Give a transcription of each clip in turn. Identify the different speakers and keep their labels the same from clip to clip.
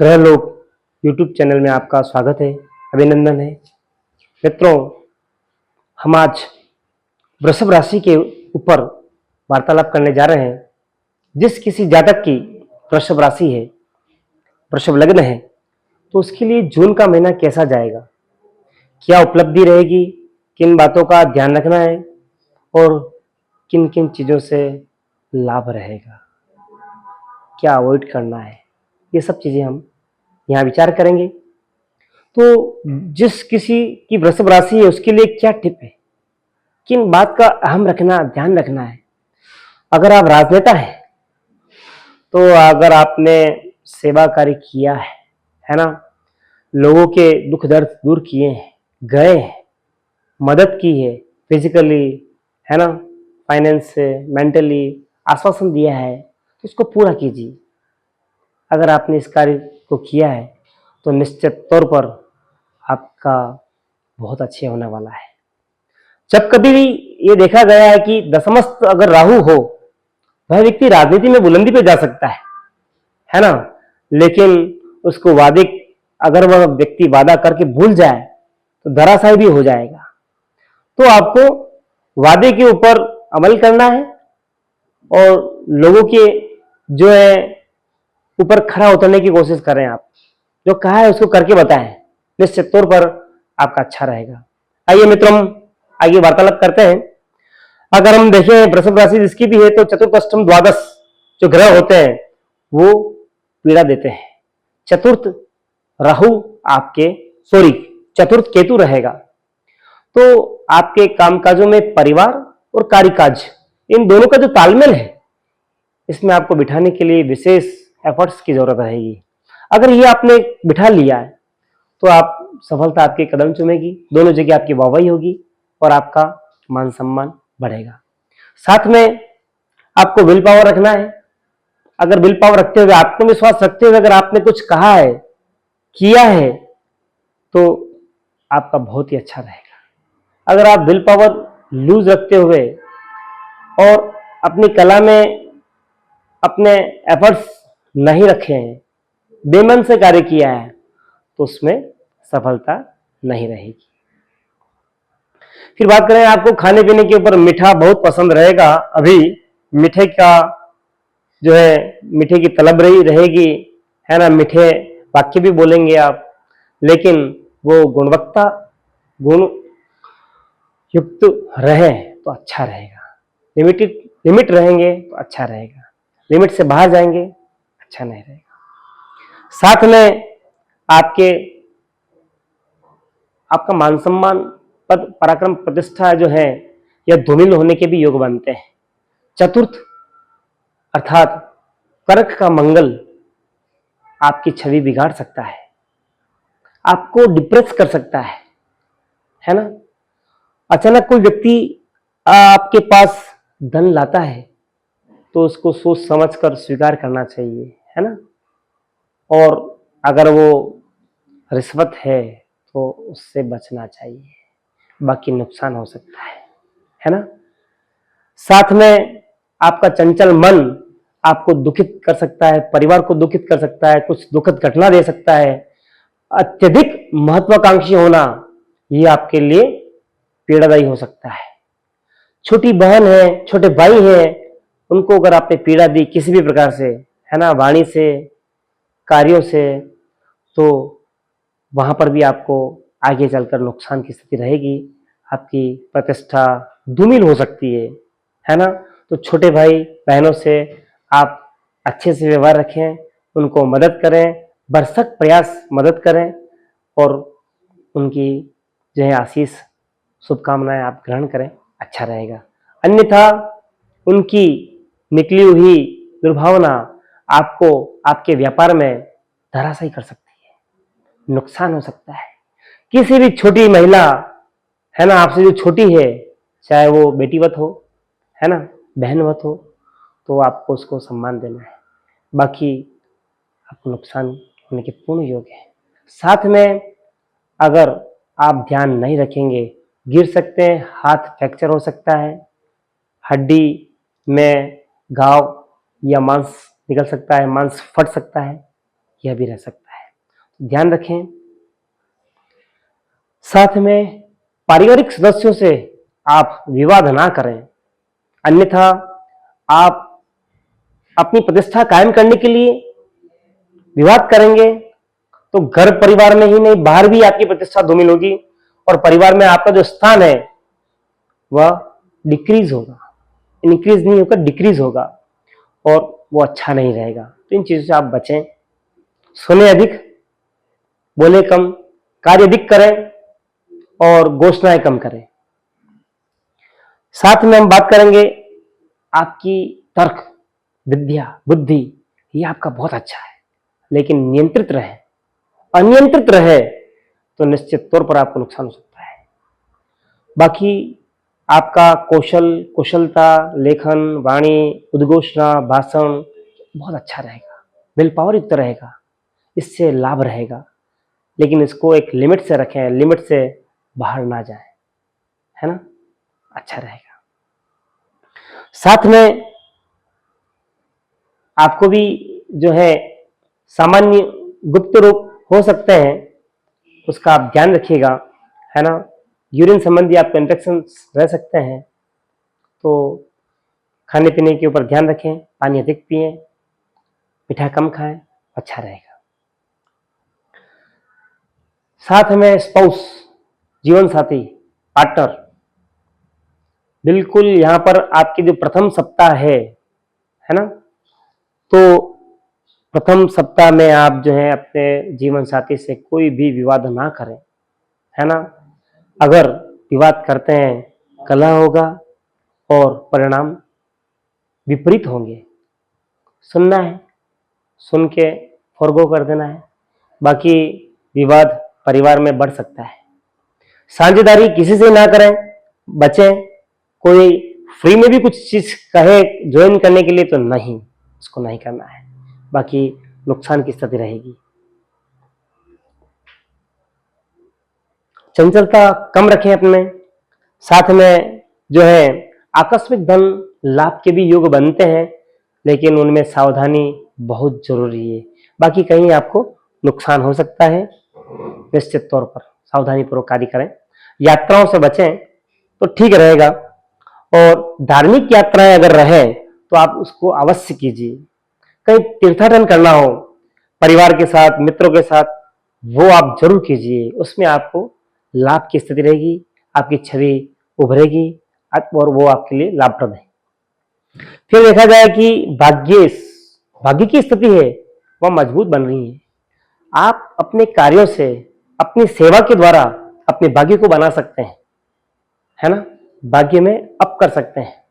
Speaker 1: ग्रहलोक YouTube channel में आपका स्वागत है, अभिनंदन है। मित्रों, हम आज वृषभ राशि के ऊपर वार्तालाप करने जा रहे हैं। जिस किसी जातक की वृषभ राशि है, वृषभ लग्न है, तो उसके लिए जून का महीना कैसा जाएगा, क्या उपलब्धि रहेगी, किन बातों का ध्यान रखना है और किन किन चीज़ों से लाभ रहेगा, क्या अवॉइड करना है, ये सब चीज़ें हम यहाँ विचार करेंगे। तो जिस किसी की वृषभ राशि है उसके लिए क्या टिप है, किन बात का ध्यान रखना है। अगर आप राजनेता हैं, तो अगर आपने सेवा कार्य किया है ना, लोगों के दुख दर्द दूर किए हैं, गए हैं, मदद की है, फिजिकली है ना, फाइनेंस से, मेंटली आश्वासन दिया है, तो उसको पूरा कीजिए। अगर आपने इस कार्य को किया है तो निश्चित तौर पर आपका बहुत अच्छे होने वाला है। जब कभी भी ये देखा गया है कि दशमस्थ अगर राहु हो, वह व्यक्ति राजनीति में बुलंदी पे जा सकता है ना, लेकिन उसको अगर वह व्यक्ति वादा करके भूल जाए तो धराशायी भी हो जाएगा। तो आपको वादे के ऊपर अमल करना है और लोगों के जो है ऊपर खड़ा उतरने की कोशिश करें। आप जो कहा है उसको करके बताएं, निश्चित तौर पर आपका अच्छा रहेगा। आइए मित्रों, आइए वार्तालाप करते हैं। अगर हम देखें वृषभ राशि जिसकी भी है, तो चतुर्थ अष्टम द्वादश जो ग्रह होते हैं वो पीड़ा देते हैं। चतुर्थ राहु आपके चतुर्थ केतु रहेगा, तो आपके कामकाजों में परिवार और कार्यकाज इन दोनों का जो तालमेल है, इसमें आपको बिठाने के लिए विशेष एफर्ट्स की जरूरत रहेगी। अगर ये आपने बिठा लिया है तो आप सफलता आपके कदम चूमेगी, दोनों जगह आपकी वाहवाही होगी और आपका मान सम्मान बढ़ेगा। साथ में आपको विल पावर रखना है। अगर विल पावर रखते हुए, आत्मविश्वास रखते हुए अगर आपने कुछ कहा है, किया है, तो आपका बहुत ही अच्छा रहेगा। अगर आप विल पावर लूज रखते हुए और अपनी कला में अपने एफर्ट्स नहीं रखे हैं, बेमन से कार्य किया है, तो उसमें सफलता नहीं रहेगी। फिर बात करें, आपको खाने पीने के ऊपर मीठा बहुत पसंद रहेगा। अभी मीठे का जो है, मीठे की तलब रहेगी, है ना, मीठे वाक्य भी बोलेंगे आप, लेकिन वो गुण युक्त रहे तो अच्छा रहेगा। लिमिट रहेंगे तो अच्छा रहेगा, लिमिट से बाहर जाएंगे अच्छा नहीं रहेगा। साथ में आपका मान सम्मान, पद पराक्रम प्रतिष्ठा जो है, यह धूमिल होने के भी योग बनते हैं। चतुर्थ अर्थात कर्क का मंगल आपकी छवि बिगाड़ सकता है, आपको डिप्रेस कर सकता है ना। अचानक कोई व्यक्ति आपके पास धन लाता है तो उसको सोच समझकर स्वीकार करना चाहिए, है ना। और अगर वो रिश्वत है तो उससे बचना चाहिए, बाकी नुकसान हो सकता है ना। साथ में आपका चंचल मन आपको दुखित कर सकता है, परिवार को दुखित कर सकता है, कुछ दुखद घटना दे सकता है। अत्यधिक महत्वाकांक्षी होना ये आपके लिए पीड़ादायी हो सकता है। छोटी बहन है, छोटे भाई है, उनको अगर आपने पीड़ा दी किसी भी प्रकार से, है ना, वाणी से, कार्यों से, तो वहां पर भी आपको आगे चलकर नुकसान की स्थिति रहेगी। आपकी प्रतिष्ठा धूमिल हो सकती है ना। तो छोटे भाई बहनों से आप अच्छे से व्यवहार रखें, उनको मदद करें, भरसक प्रयास मदद करें और उनकी जो है आशीष, शुभकामनाएं आप ग्रहण करें, अच्छा रहेगा। अन्यथा उनकी निकली हुई दुर्भावना आपको आपके व्यापार में धराशायी कर सकती है, नुकसान हो सकता है। किसी भी छोटी महिला, है ना, आपसे जो छोटी है, चाहे वो बेटीवत हो, है ना, बहनवत हो, तो आपको उसको सम्मान देना है, बाकी आपको नुकसान होने के पूर्ण योग है। साथ में अगर आप ध्यान नहीं रखेंगे, गिर सकते हैं, हाथ फ्रैक्चर हो सकता है, हड्डी में घाव या मांस निकल सकता है, मांस फट सकता है, यह भी रह सकता है। ध्यान रखें। साथ में पारिवारिक सदस्यों से आप विवाद ना करें, अन्यथा आप अपनी प्रतिष्ठा कायम करने के लिए विवाद करेंगे तो घर परिवार में ही नहीं, बाहर भी आपकी प्रतिष्ठा धूमिल होगी और परिवार में आपका जो स्थान है वह डिक्रीज होगा, इंक्रीज नहीं होकर डिक्रीज होगा और वो अच्छा नहीं रहेगा। तो इन चीजों से आप बचें। सुने अधिक, बोले कम, कार्य अधिक करें और घोषणाएं कम करें। साथ में हम बात करेंगे आपकी तर्क, विद्या, बुद्धि, ये आपका बहुत अच्छा है, लेकिन नियंत्रित रहे। अनियंत्रित रहे तो निश्चित तौर पर आपको नुकसान हो सकता है। बाकी आपका कौशल, कुशलता, लेखन, वाणी, उद्घोषणा, भाषण बहुत अच्छा रहेगा, विल पावर युक्त रहेगा, इससे लाभ रहेगा। लेकिन इसको एक लिमिट से रखें, लिमिट से बाहर ना जाए, है ना, अच्छा रहेगा। साथ में आपको भी जो है सामान्य गुप्त रोग हो सकते हैं, उसका आप ध्यान रखिएगा, है ना। यूरिन संबंधी आपको इन्फेक्शन रह सकते हैं, तो खाने पीने के ऊपर ध्यान रखें, पानी अधिक पिएं, मीठा कम खाएं, अच्छा रहेगा। साथ में स्पाउस, जीवन साथी, पार्टनर, बिल्कुल यहां पर आपकी जो प्रथम सप्ताह है ना, तो प्रथम सप्ताह में आप जो है अपने जीवन साथी से कोई भी विवाद ना करें, है ना। अगर विवाद करते हैं कलह होगा और परिणाम विपरीत होंगे। सुनना है, सुन के फॉरगो कर देना है, बाकी विवाद परिवार में बढ़ सकता है। साझेदारी किसी से ना करें, बचें। कोई फ्री में भी कुछ चीज कहे ज्वाइन करने के लिए तो नहीं, उसको नहीं करना है, बाकी नुकसान की स्थिति रहेगी। चंचलता कम रखें अपने। साथ में जो है आकस्मिक धन लाभ के भी योग बनते हैं, लेकिन उनमें सावधानी बहुत जरूरी है। बाकी कहीं आपको नुकसान हो सकता है, निश्चित तौर पर सावधानी पूर्वक कार्य करें। यात्राओं से बचें तो ठीक रहेगा, और धार्मिक यात्राएं अगर रहे तो आप उसको अवश्य कीजिए। कहीं तीर्थाटन करना हो परिवार के साथ, मित्रों के साथ, वो आप जरूर कीजिए, उसमें आपको लाभ की स्थिति रहेगी, आपकी छवि उभरेगी और वो आपके लिए लाभप्रद है। फिर देखा जाए कि भाग्य की स्थिति है वह मजबूत बन रही है। आप अपने कार्यों से, अपनी सेवा के द्वारा अपने भाग्य को बना सकते हैं, है ना, भाग्य में अप कर सकते हैं,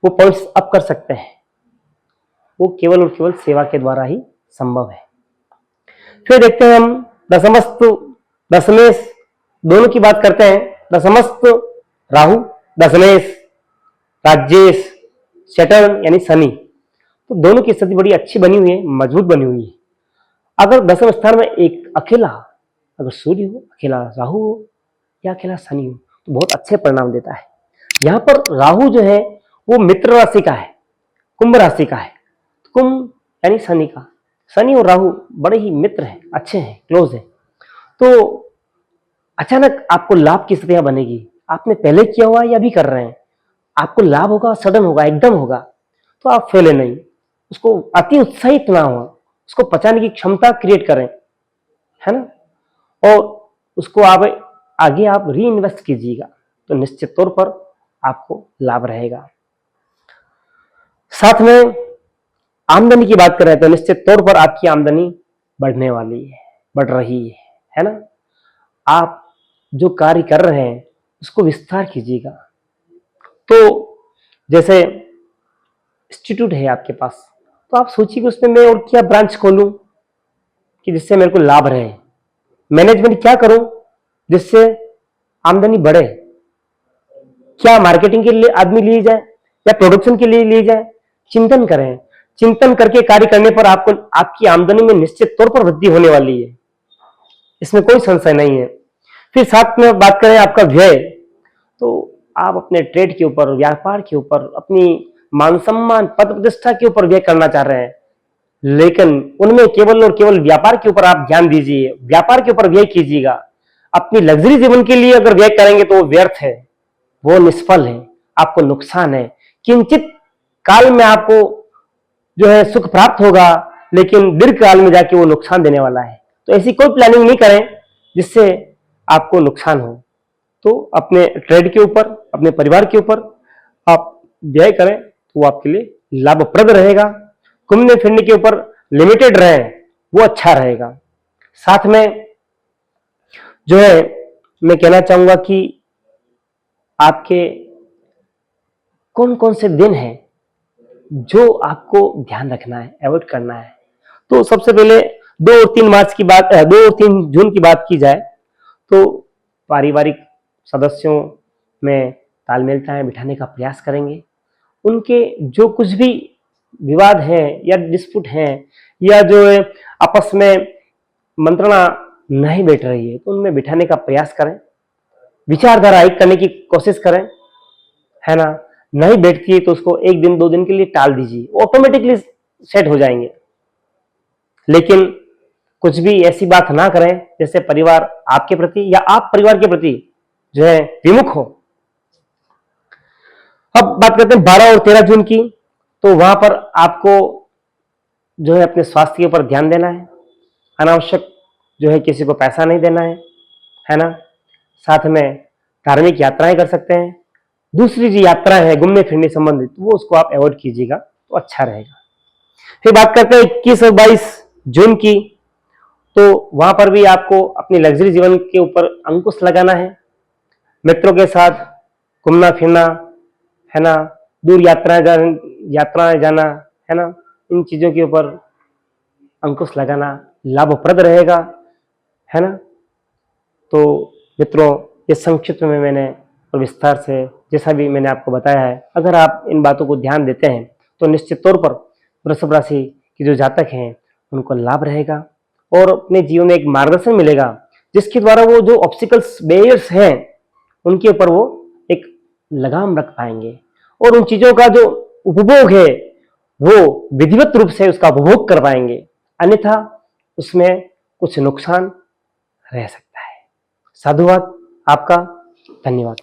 Speaker 1: वो पॉइंट्स अप कर सकते हैं। वो केवल और केवल सेवा के द्वारा ही संभव है। फिर देखते हैं हम दशमस्तु, दशमेश दोनों की बात करते हैं। दशमस्तु राहु, दशमेश राजेश सैटर्न यानी शनि, तो दोनों की स्थिति बड़ी अच्छी बनी हुई है, मजबूत बनी हुई है। अगर दशम स्थान में एक अकेला, अगर सूर्य हो, अकेला राहु हो या अकेला शनि हो, तो बहुत अच्छे परिणाम देता है। यहाँ पर राहु जो है वो मित्र राशि का है, कुंभ राशि का है। कुंभ यानी शनि का, शनि और राहु बड़े ही मित्र हैं, अच्छे हैं, क्लोज हैं। तो अचानक आपको लाभ की स्थितियां बनेगी। आपने पहले किया हुआ या भी कर रहे हैं, आपको लाभ होगा, सडन होगा, एकदम होगा, तो आप फेले नहीं। उसको अति उत्साहित ना हो, उसको पचाने की क्षमता क्रिएट करें, है ना, और उसको आप आगे आप री इन्वेस्ट कीजिएगा, तो निश्चित तौर पर आपको लाभ रहेगा। साथ में आमदनी की बात करें तो निश्चित तौर पर आपकी आमदनी बढ़ने वाली है, बढ़ रही है ना। आप जो कार्य कर रहे हैं उसको विस्तार कीजिएगा। तो जैसे इंस्टीट्यूट है आपके पास, तो आप सोचिए कि उसमें मैं और क्या ब्रांच खोलूं कि जिससे मेरे को लाभ रहे। मैनेजमेंट क्या करूं जिससे आमदनी बढ़े। क्या मार्केटिंग के लिए आदमी लिए जाए या प्रोडक्शन के लिए लिए जाए, चिंतन करें। चिंतन करके कार्य करने पर आपको आपकी आमदनी में निश्चित तौर पर वृद्धि होने वाली है, इसमें कोई संशय नहीं है। फिर साथ में बात करें आपका व्यय, तो आप अपने ट्रेड के ऊपर, व्यापार के ऊपर, अपनी मान सम्मान, पद प्रतिष्ठा के ऊपर व्यय करना चाह रहे हैं, लेकिन उनमें केवल और केवल व्यापार के ऊपर आप ध्यान दीजिए, व्यापार के ऊपर व्यय कीजिएगा। अपनी लग्जरी जीवन के लिए अगर व्यय करेंगे तो वो व्यर्थ है, वो निष्फल है, आपको नुकसान है। किंचित काल में आपको जो है सुख प्राप्त होगा, लेकिन दीर्घ काल में जाके वो नुकसान देने वाला है। तो ऐसी कोई प्लानिंग नहीं करें जिससे आपको नुकसान हो। तो अपने ट्रेड के ऊपर, अपने परिवार के ऊपर आप व्यय करें तो वो आपके लिए लाभप्रद रहेगा। घूमने फिरने के ऊपर लिमिटेड रहें, वो अच्छा रहेगा। साथ में जो है मैं कहना चाहूंगा कि आपके कौन कौन से दिन हैं जो आपको ध्यान रखना है, अवॉइड करना है। तो सबसे पहले 2 और 3 मार्च की बात, 2 और 3 जून की बात की जाए तो पारिवारिक सदस्यों में तालमेल बिठाने का प्रयास करेंगे। उनके जो कुछ भी विवाद हैं या डिस्प्यूट हैं या जो है आपस में मंत्रणा नहीं बैठ रही है, तो उनमें बिठाने का प्रयास करें, विचारधारा एक करने की कोशिश करें, है ना। नहीं बैठती है तो उसको 1 दिन 2 दिन के लिए टाल दीजिए, ऑटोमेटिकली सेट हो जाएंगे। लेकिन कुछ भी ऐसी बात ना करें जैसे परिवार आपके प्रति या आप परिवार के प्रति जो है विमुख हो। अब बात करते हैं 12 और 13 जून की। तो वहां पर आपको जो है अपने स्वास्थ्य के ऊपर ध्यान देना है, अनावश्यक जो है किसी को पैसा नहीं देना है ना। साथ में धार्मिक यात्राएं कर सकते हैं। दूसरी जो यात्राएं है घूमने फिरने संबंधित, वो उसको आप अवॉइड कीजिएगा तो अच्छा रहेगा। फिर बात करते हैं 21 और 22 जून की। तो वहां पर भी आपको अपनी लग्जरी जीवन के ऊपर अंकुश लगाना है। मित्रों के साथ घूमना फिरना, है ना, दूर यात्राएं जाना, है ना, इन चीजों के ऊपर अंकुश लगाना लाभप्रद रहेगा, है ना। तो मित्रों, इस संक्षिप्त में मैंने और विस्तार से जैसा भी मैंने आपको बताया है, अगर आप इन बातों को ध्यान देते हैं तो निश्चित तौर पर वृषभ राशि के जो जातक हैं उनको लाभ रहेगा और अपने जीवन में एक मार्गदर्शन मिलेगा, जिसके द्वारा वो जो ऑब्स्टिकल्स, बैरियर्स हैं, उनके ऊपर वो एक लगाम रख पाएंगे और उन चीजों का जो उपभोग है वो विधिवत रूप से उसका उपभोग कर पाएंगे। अन्यथा उसमें कुछ नुकसान रह सकता है। साधुवाद, आपका धन्यवाद।